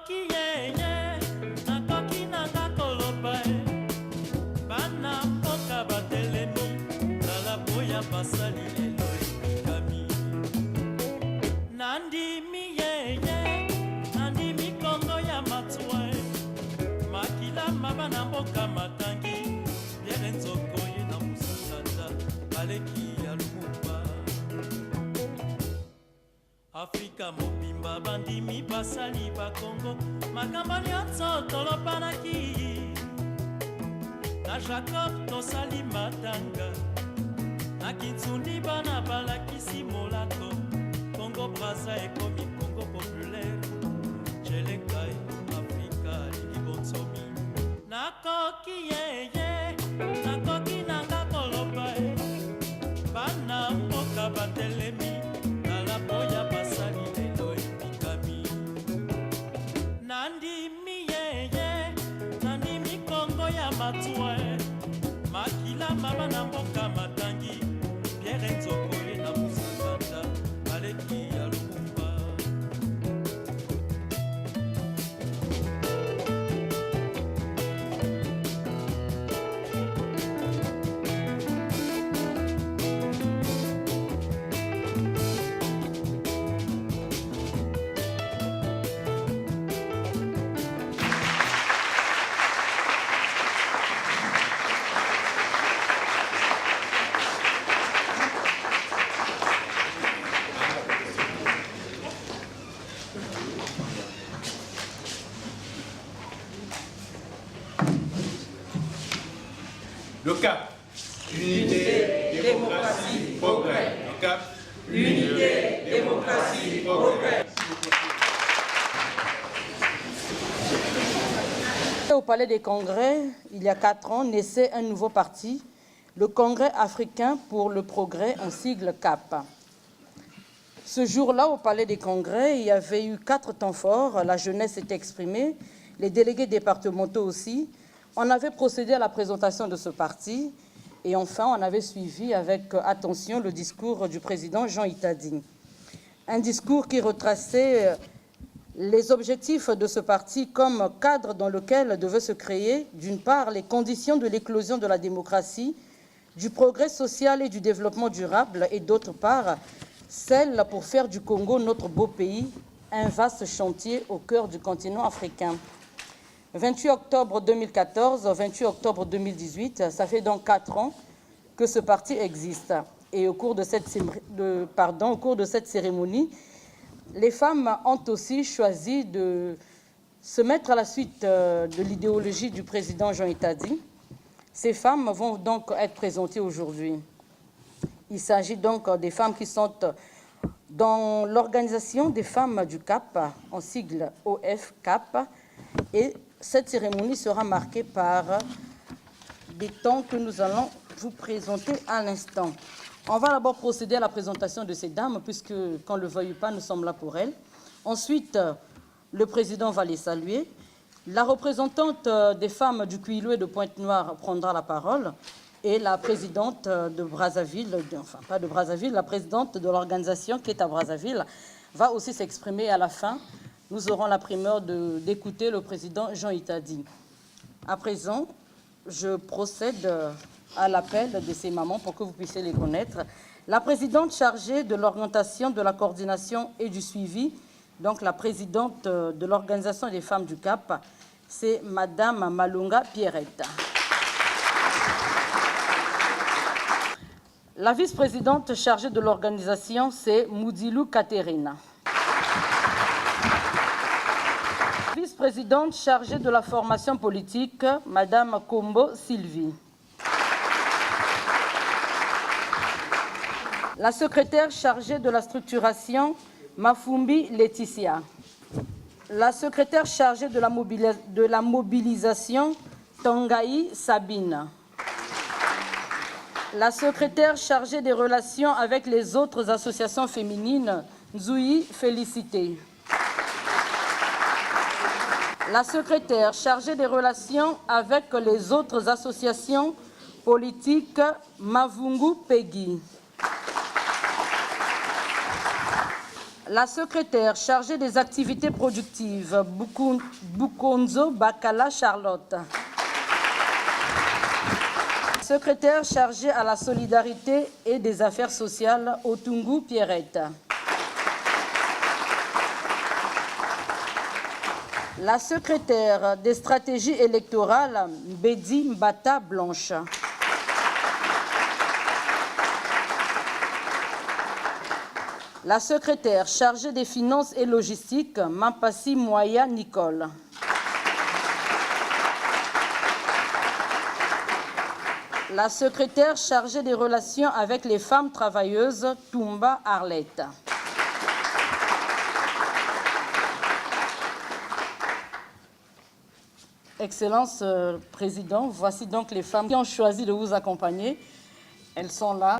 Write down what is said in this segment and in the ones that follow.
nakoki yeye nakoki nanga koloba bana mboka batelemi tala boya basali lelo ekami nandimi yeye nandimi kongo ya matwa makila mabana mboka matangi yere nzoko ye na musakata baleki ya lumumba Afrika mobimba bandimi basali bakongo makambo nyonso tolopanaki na Jacob tosali matanga na Kitsundi bana balakisi molato Congo Brazza ekomi Congo populaire Jelekai Afrika libonsomi nakoki yeye nakoki nanga koloba bana mboka batelemi tala boya basali lelo epikami nandimi yeye nandimi kongo ya matwa makila maba na mboka matangi Pierre Nzoko ye na musakata baleki ya lumumba Le cap. Unité, démocratie, progrès. Le cap. Unité, démocratie, progrès. Au Palais des Congrès, il y a 4 ans, naissait un nouveau parti, le Congrès africain pour le progrès, en sigle CAP. Ce jour-là, au Palais des Congrès, il y avait eu 4 temps forts. La jeunesse s'était exprimée, les délégués départementaux aussi. On avait procédé à la présentation de ce parti et enfin, on avait suivi avec attention le discours du président Jean Itadi. Un discours qui retraçait les objectifs de ce parti comme cadre dans lequel devait se créer, d'une part, les conditions de l'éclosion de la démocratie, du progrès social et du développement durable, et d'autre part, celle pour faire du Congo notre beau pays, un vaste chantier au cœur du continent africain. 28 octobre 2014, 28 octobre 2018, ça fait donc 4 ans que ce parti existe. Et au cours de cette cérémonie, les femmes ont aussi choisi de se mettre à la suite de l'idéologie du président Jean Itadi. Ces femmes vont donc être présentées aujourd'hui. Il s'agit donc des femmes qui sont dans l'organisation des femmes du CAP, en sigle OF-CAP, et cette cérémonie sera marquée par des temps que nous allons vous présenter à l'instant. On va d'abord procéder à la présentation de ces dames, puisque, qu'on ne le veuille pas, nous sommes là pour elles. Ensuite, le président va les saluer. La représentante des femmes du Kwilu et de Pointe-Noire prendra la parole. Et la présidente de Brazzaville, enfin pas de Brazzaville, la présidente de l'organisation qui est à Brazzaville, va aussi s'exprimer à la fin. Nous aurons la primeur d'écouter le président Jean Itadi. À présent, je procède à l'appel de ces mamans pour que vous puissiez les connaître. La présidente chargée de l'orientation, de la coordination et du suivi, donc la présidente de l'organisation des femmes du CAP, c'est Madame Malunga Pierrette. La vice-présidente chargée de l'organisation, c'est Moudilou Katerina. Vice-présidente chargée de la formation politique, Madame Kombo Sylvie. La secrétaire chargée de la structuration, Mafumbi Laetitia. La secrétaire chargée de la mobilisation, Tongaï Sabine. La secrétaire chargée des relations avec les autres associations féminines, Nzoui Félicité. La secrétaire chargée des relations avec les autres associations politiques, Mavungu Peggy. La secrétaire chargée des activités productives, Bukonzo Bakala Charlotte. Secrétaire chargée à la solidarité et des affaires sociales, Otungu Pierrette. La secrétaire des stratégies électorales, Bedi Mbata Blanche. La secrétaire chargée des finances et logistiques, Mampassi Moya Nicole. La secrétaire chargée des relations avec les femmes travailleuses, Toumba Arlette. Excellence Président, voici donc les femmes qui ont choisi de vous accompagner. Elles sont là.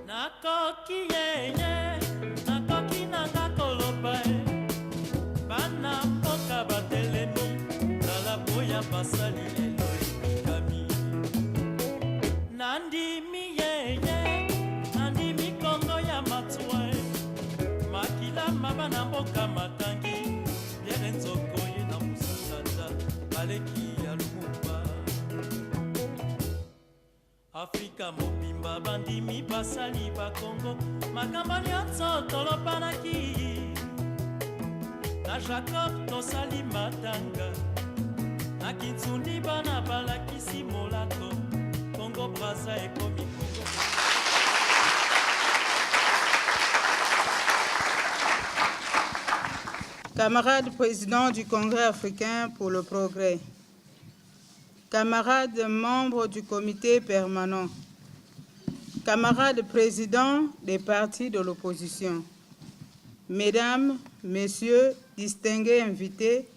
Afrika mobimba bandimi basali ba Congo makambo nyonso tolopanaki na Jacob tosali matanga na Kitsundi bana balakisi molato Congo Brazza ekomi Congo. Camarades présidents du Congrès africain pour le progrès, camarades membres du comité permanent, camarades présidents des partis de l'opposition, mesdames, messieurs, distingués invités,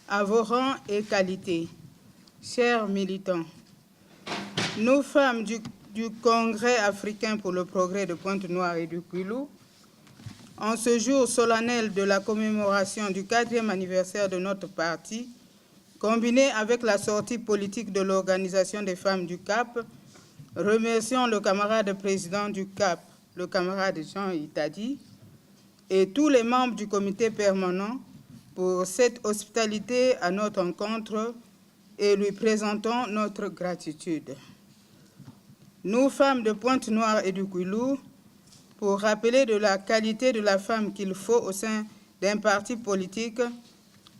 à vos rangs et qualités, chers militants, nous femmes du Congrès africain pour le progrès de Pointe-Noire et du Kwilu, en ce jour solennel de la commémoration du 4e anniversaire de notre parti, combiné avec la sortie politique de l'Organisation des femmes du Cap, remercions le camarade président du Cap, le camarade Jean Itadi, et tous les membres du comité permanent pour cette hospitalité à notre rencontre et lui présentons notre gratitude. Nous, femmes de Pointe-Noire et du Kwilu, pour rappeler de la qualité de la femme qu'il faut au sein d'un parti politique,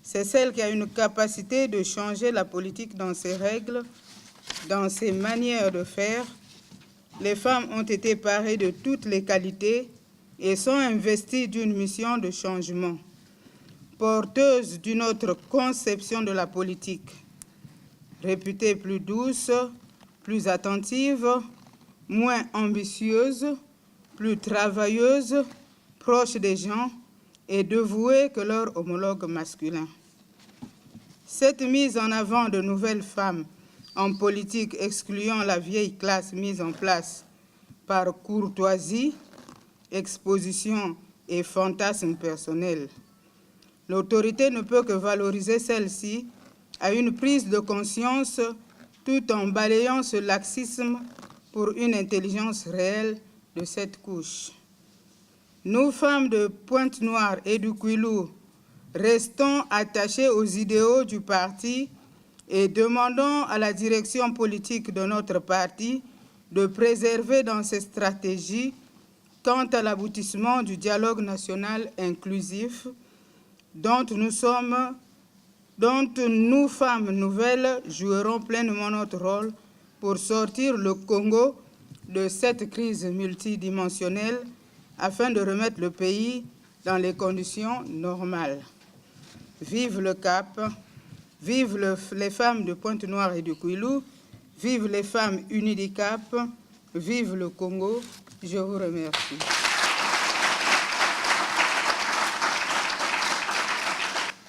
c'est celle qui a une capacité de changer la politique dans ses règles, dans ses manières de faire. Les femmes ont été parées de toutes les qualités et sont investies d'une mission de changement, porteuses d'une autre conception de la politique, réputée plus douce, plus attentive, moins ambitieuse, plus travailleuse, proche des gens et dévouée que leurs homologues masculins. Cette mise en avant de nouvelles femmes en politique excluant la vieille classe mise en place par courtoisie, exposition et fantasme personnel. L'autorité ne peut que valoriser celle-ci à une prise de conscience tout en balayant ce laxisme pour une intelligence réelle de cette couche. Nous, femmes de Pointe-Noire et du Kwilu, restons attachées aux idéaux du parti et demandons à la direction politique de notre parti de préserver dans ses stratégies quant à l'aboutissement du dialogue national inclusif dont nous, femmes nouvelles, jouerons pleinement notre rôle pour sortir le Congo de cette crise multidimensionnelle afin de remettre le pays dans les conditions normales. Vive le Cap, vive les femmes de Pointe-Noire et du Kwilu, vive les femmes unies du Cap, vive le Congo. Je vous remercie.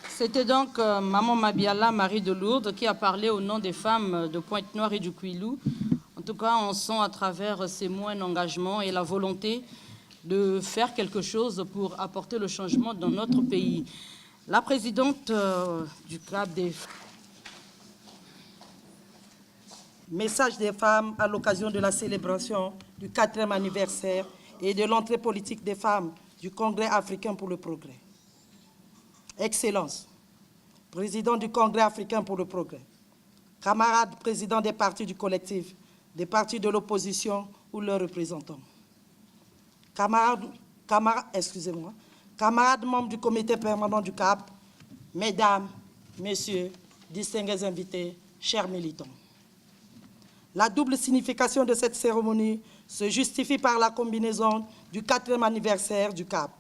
C'était donc Maman Mabiala, Marie de Lourdes, qui a parlé au nom des femmes de Pointe-Noire et du Kwilu. En tout cas, on sent à travers ces mots un engagement et la volonté de faire quelque chose pour apporter le changement dans notre pays. La présidente du CAP des... Message des femmes à l'occasion de la célébration du 4e anniversaire et de l'entrée politique des femmes du Congrès africain pour le progrès. Excellences, président du Congrès africain pour le progrès, camarades présidents des partis du collectif, des partis de l'opposition ou leurs représentants, camarades membres du comité permanent du CAP, mesdames, messieurs, distingués invités, chers militants. La double signification de cette cérémonie se justifie par la combinaison du 4e anniversaire du CAP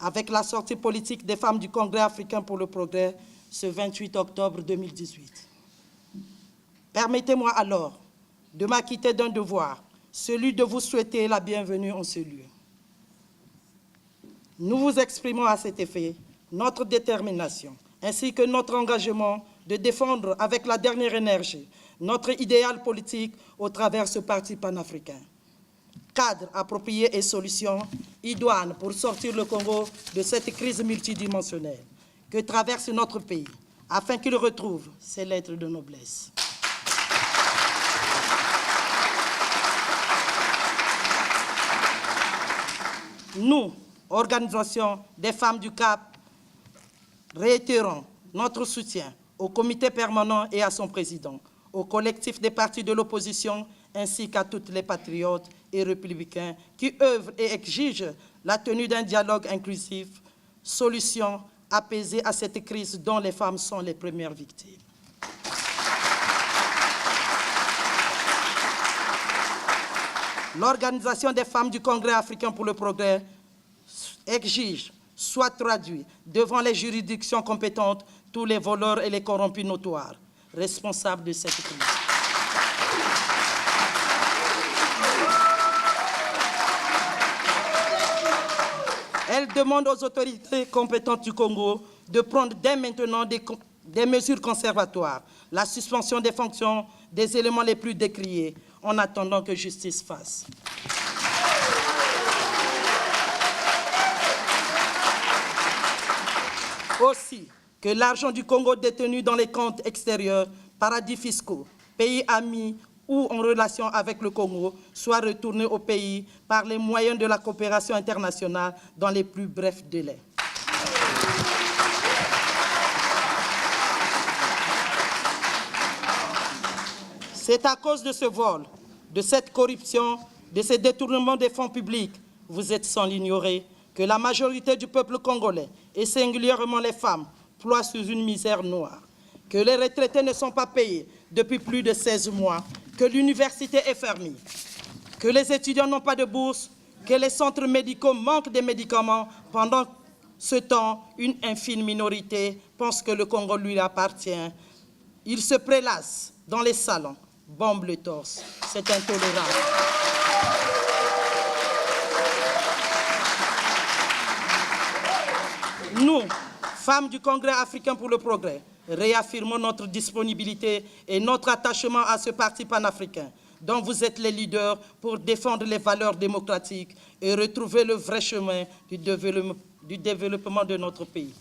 avec la sortie politique des femmes du Congrès africain pour le progrès ce 28 octobre 2018. Permettez-moi alors de m'acquitter d'un devoir, celui de vous souhaiter la bienvenue en ce lieu. Nous vous exprimons à cet effet notre détermination ainsi que notre engagement de défendre avec la dernière énergie notre idéal politique au travers de ce parti panafricain. Cadre approprié et solutions idoines pour sortir le Congo de cette crise multidimensionnelle que traverse notre pays, afin qu'il retrouve ses lettres de noblesse. Nous, organisation des femmes du CAP, réitérons notre soutien au comité permanent et à son président, au collectif des partis de l'opposition, ainsi qu'à toutes les patriotes et républicains qui œuvrent et exigent la tenue d'un dialogue inclusif, solution apaisée à cette crise dont les femmes sont les premières victimes. L'Organisation des femmes du Congrès africain pour le progrès exige soit traduit devant les juridictions compétentes tous les voleurs et les corrompus notoires responsables de cette crise. Elle demande aux autorités compétentes du Congo de prendre dès maintenant des mesures conservatoires, la suspension des fonctions des éléments les plus décriés, en attendant que justice fasse. Aussi, que l'argent du Congo détenu dans les comptes extérieurs, paradis fiscaux, pays amis ou en relation avec le Congo soit retourné au pays par les moyens de la coopération internationale dans les plus brefs délais. C'est à cause de ce vol, de cette corruption, de ces détournements des fonds publics, vous êtes sans l'ignorer, que la majorité du peuple congolais, et singulièrement les femmes, ploient sous une misère noire, que les retraités ne sont pas payés depuis plus de 16 mois, que l'université est fermée, que les étudiants n'ont pas de bourse, que les centres médicaux manquent de médicaments. Pendant ce temps, une infime minorité pense que le Congo lui appartient. Ils se prélassent dans les salons, bombent le torse. C'est intolérable. Nous, femmes du Congrès africain pour le progrès, réaffirmons notre disponibilité et notre attachement à ce parti panafricain dont vous êtes les leaders pour défendre les valeurs démocratiques et retrouver le vrai chemin du développement de notre pays.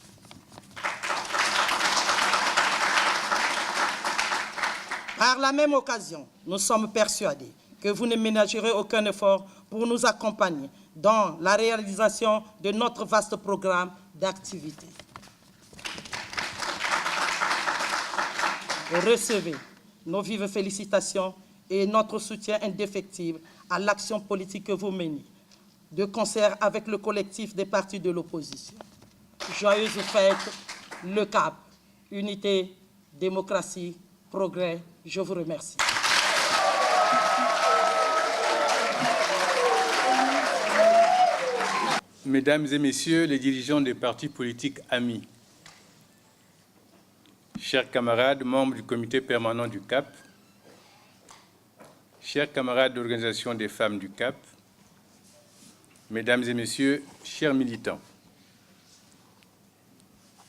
Par la même occasion, nous sommes persuadés que vous ne ménagerez aucun effort pour nous accompagner dans la réalisation de notre vaste programme d'activités. Recevez nos vives félicitations et notre soutien indéfectible à l'action politique que vous menez, de concert avec le collectif des partis de l'opposition. Joyeuses fêtes, le CAP, unité, démocratie, progrès, je vous remercie. Mesdames et messieurs les dirigeants des partis politiques amis, chers camarades membres du comité permanent du CAP, chers camarades de l'Organisation des femmes du CAP, mesdames et messieurs, chers militants,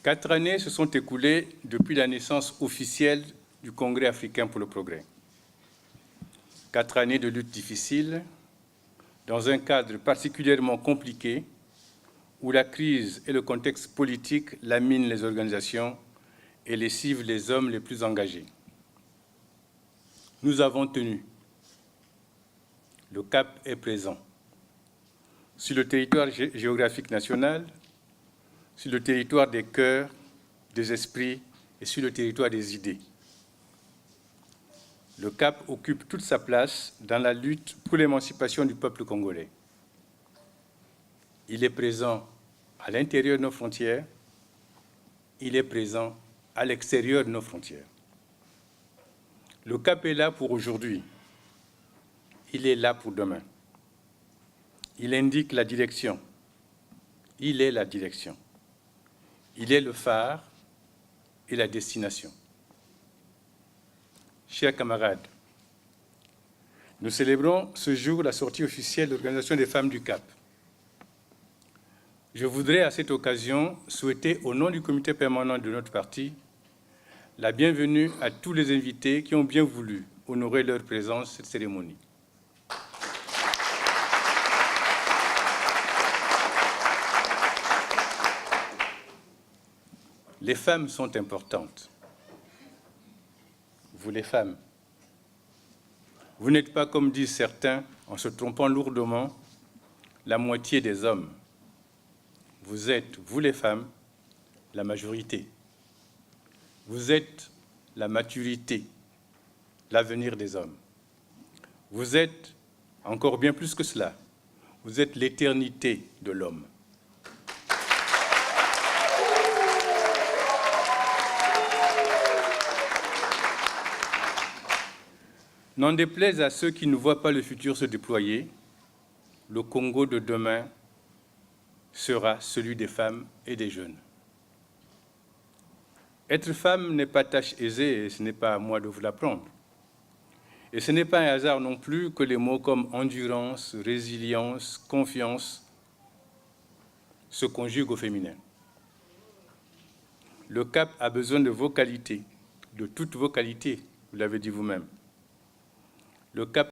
4 années se sont écoulées depuis la naissance officielle du Congrès africain pour le progrès. 4 années de lutte difficile, dans un cadre particulièrement compliqué, où la crise et le contexte politique laminent les organisations et lessivent les hommes les plus engagés. Nous avons tenu. Le CAP est présent. Sur le territoire géographique national, sur le territoire des cœurs des esprits et sur le territoire des idées. Le Cap occupe toute sa place dans la lutte pour l'émancipation du peuple congolais. Il est présent à l'intérieur de nos frontières, il est présent à l'extérieur de nos frontières. Le Cap est là pour aujourd'hui, il est là pour demain. Il indique la direction, il est la direction. Il est le phare et la destination. Chers camarades, nous célébrons ce jour la sortie officielle de l'Organisation des femmes du Cap. Je voudrais à cette occasion souhaiter au nom du comité permanent de notre parti la bienvenue à tous les invités qui ont bien voulu honorer leur présence à cette cérémonie. Les femmes sont importantes. Vous les femmes, vous n'êtes pas, comme disent certains, en se trompant lourdement, la moitié des hommes. Vous êtes, vous les femmes, la majorité. Vous êtes la maturité, l'avenir des hommes. Vous êtes, encore bien plus que cela, vous êtes l'éternité de l'homme. N'en déplaise à ceux qui ne voient pas le futur se déployer, le Congo de demain sera celui des femmes et des jeunes. Être femme n'est pas tâche aisée et ce n'est pas à moi de vous l'apprendre. Et ce n'est pas un hasard non plus que les mots comme endurance, résilience, confiance se conjuguent au féminin. Le Cap a besoin de vos qualités, de toutes vos qualités, vous l'avez dit vous-même. Le Cap